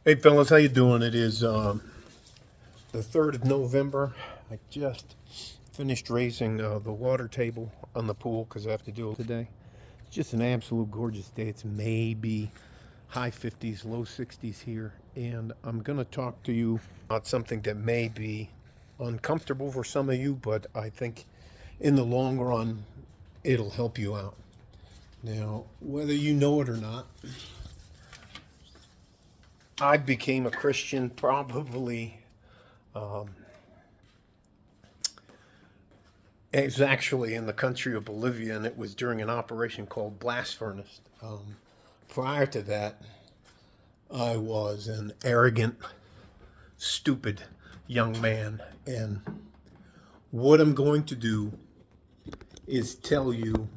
Hey fellas, how you doing? It is the 3rd of November. I just finished raising the water table on the pool because I have to do it today. It's just an absolute gorgeous day. It's maybe high 50s, low 60s here. And I'm going to talk to you about something that may be uncomfortable for some of you, but I think in the long run, it'll help you out. Now, whether you know it or not, I became a Christian probably. It was actually in the country of Bolivia, and it was during an operation called Blast Furnace. Prior to that, I was an arrogant, stupid young man. And what I'm going to do is tell you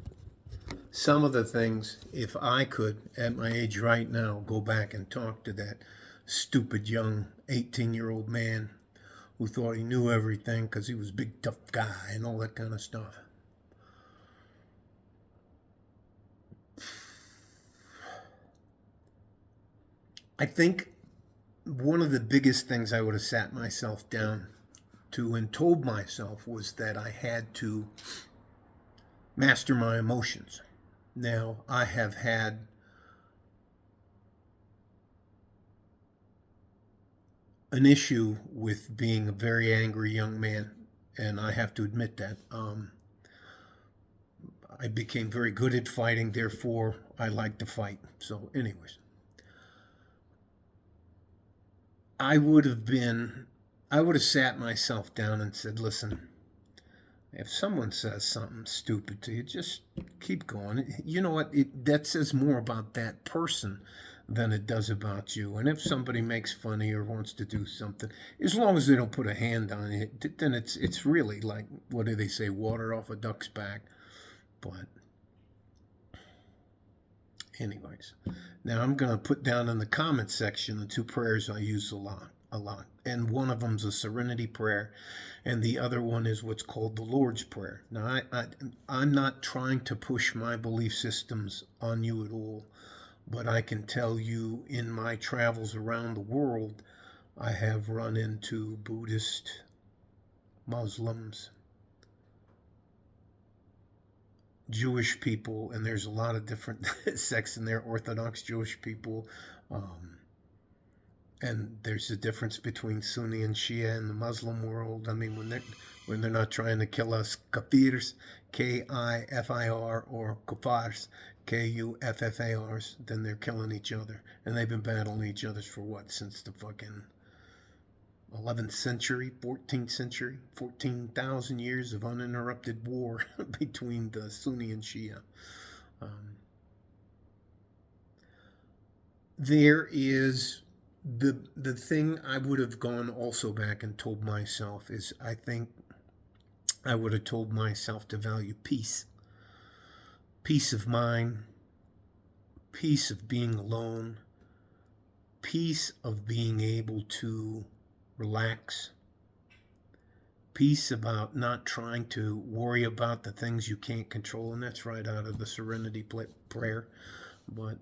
some of the things, if I could, at my age right now, go back and talk to that stupid young 18-year-old man who thought he knew everything because he was a big tough guy and all that kind of stuff. I think one of the biggest things I would have sat myself down to and told myself was that I had to master my emotions. Now, I have had an issue with being a very angry young man, and I have to admit that. I became very good at fighting, therefore, I like to fight. So, anyways, I would have sat myself down and said, listen, if someone says something stupid to you, just keep going. You know what? That says more about that person than it does about you. And if somebody makes fun of you or wants to do something, as long as they don't put a hand on it, then it's really like, what do they say, water off a duck's back. But anyways, now I'm going to put down in the comment section the two prayers I use a lot. And one of them's a serenity prayer, and the other one is what's called the Lord's Prayer. Now, I'm not trying to push my belief systems on you at all, but I can tell you in my travels around the world, I have run into Buddhist, Muslims, Jewish people, and there's a lot of different sects in there, Orthodox Jewish people, and there's a difference between Sunni and Shia in the Muslim world. I mean, when they're not trying to kill us, kafirs, K-I-F-I-R, or kufars, K-U-F-F-A-Rs, then they're killing each other. And they've been battling each other for what, since the fucking 11th century, 14th century, 14,000 years of uninterrupted war between the Sunni and Shia. There is the thing I would have gone also back and told myself is, I think I would have told myself to value peace. Peace of mind, peace of being alone, peace of being able to relax, peace about not trying to worry about the things you can't control, and that's right out of the serenity prayer. But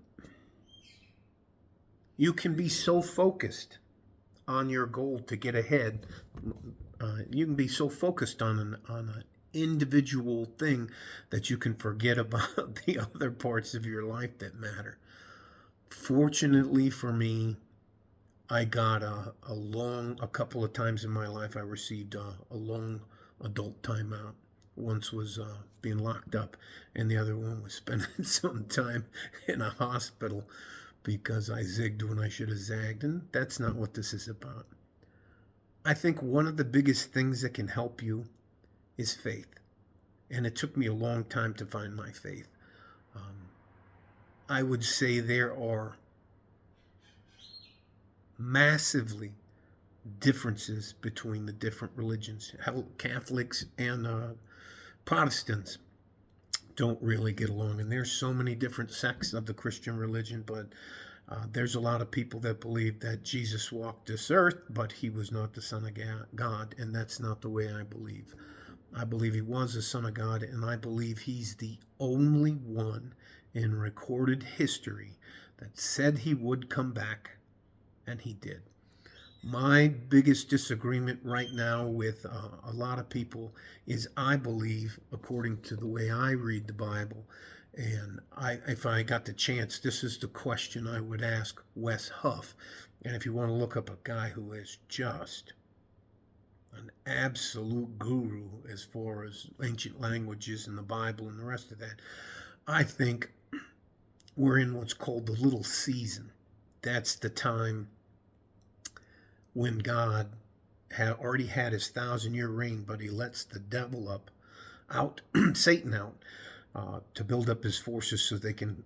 you can be so focused on your goal to get ahead. You can be so focused on an individual thing that you can forget about the other parts of your life that matter. Fortunately for me, I got a couple of times in my life I received a long adult timeout. Once was being locked up, and the other one was spending some time in a hospital because I zigged when I should have zagged, and that's not what this is about. I think one of the biggest things that can help you is faith, and it took me a long time to find my faith. I would say there are massively differences between the different religions. Catholics and Protestants don't really get along, and there's so many different sects of the Christian religion, but there's a lot of people that believe that Jesus walked this earth, but he was not the Son of God, and that's not the way I believe. I believe he was the Son of God, and I believe he's the only one in recorded history that said he would come back and he did. My biggest disagreement right now with a lot of people is I believe, according to the way I read the Bible, and if I got the chance, this is the question I would ask Wes Huff. And if you want to look up a guy who is just an absolute guru as far as ancient languages and the Bible and the rest of that, I think we're in what's called the little season. That's the time when God had already had his 1,000-year reign, but he lets the devil out, Satan out, to build up his forces so they can,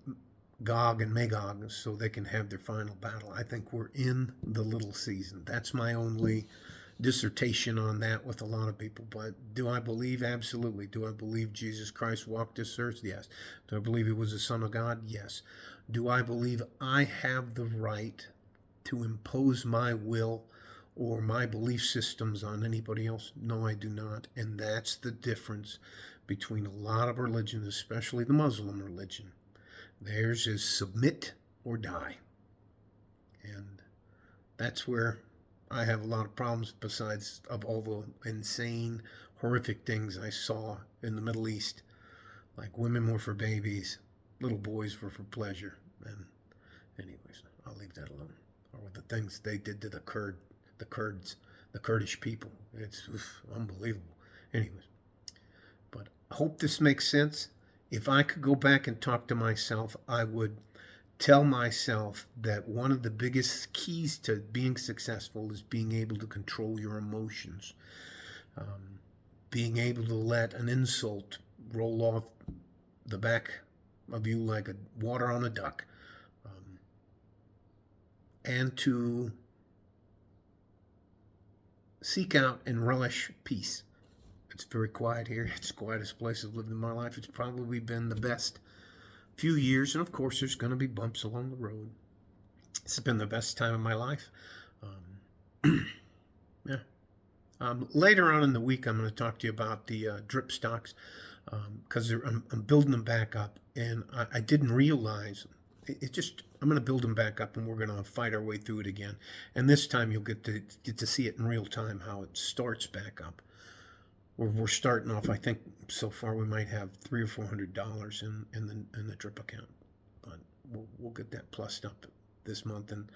Gog and Magog, so they can have their final battle. I think we're in the little season. That's my only dissertation on that with a lot of people. But do I believe? Absolutely. Do I believe Jesus Christ walked this earth? Yes. Do I believe he was the Son of God? Yes. Do I believe I have the right to impose my will or my belief systems on anybody else? No, I do not. And that's the difference between a lot of religions, especially the Muslim religion. Theirs is submit or die. And that's where I have a lot of problems, besides of all the insane, horrific things I saw in the Middle East. Like women were for babies, little boys were for pleasure. And anyways, I'll leave that alone. Or the things they did to the Kurds, the Kurdish people. It's unbelievable. Anyways, but I hope this makes sense. If I could go back and talk to myself, I would tell myself that one of the biggest keys to being successful is being able to control your emotions. Being able to let an insult roll off the back of you like water on a duck. And to seek out and relish peace. It's very quiet here. It's the quietest place I've lived in my life. It's probably been the best few years, and of course there's going to be bumps along the road. It's been the best time of my life. Yeah. Later on in the week, I'm going to talk to you about the drip stocks, because I'm building them back up, and I didn't realize I'm going to build them back up, and we're going to fight our way through it again. And this time you'll get to see it in real time, how it starts back up. We're starting off, I think so far we might have $300 or $400 in the drip account, but we'll get that plussed up this month, and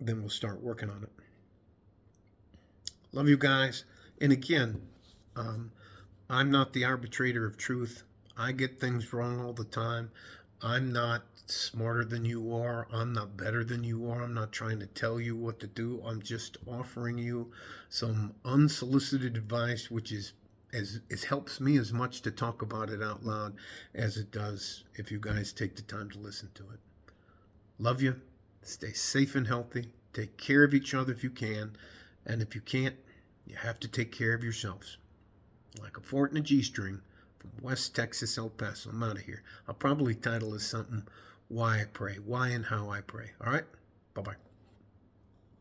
then we'll start working on it. Love you guys. And again, I'm not the arbitrator of truth. I get things wrong all the time. I'm not smarter than you are. I'm not better than you are. I'm not trying to tell you what to do. I'm just offering you some unsolicited advice, which it helps me as much to talk about it out loud as it does if you guys take the time to listen to it. Love you. Stay safe and healthy. Take care of each other if you can. And if you can't, you have to take care of yourselves. Like a fort in a G-string from West Texas, El Paso. I'm out of here. I'll probably title this something, Why I Pray. Why and How I Pray. All right? Bye-bye.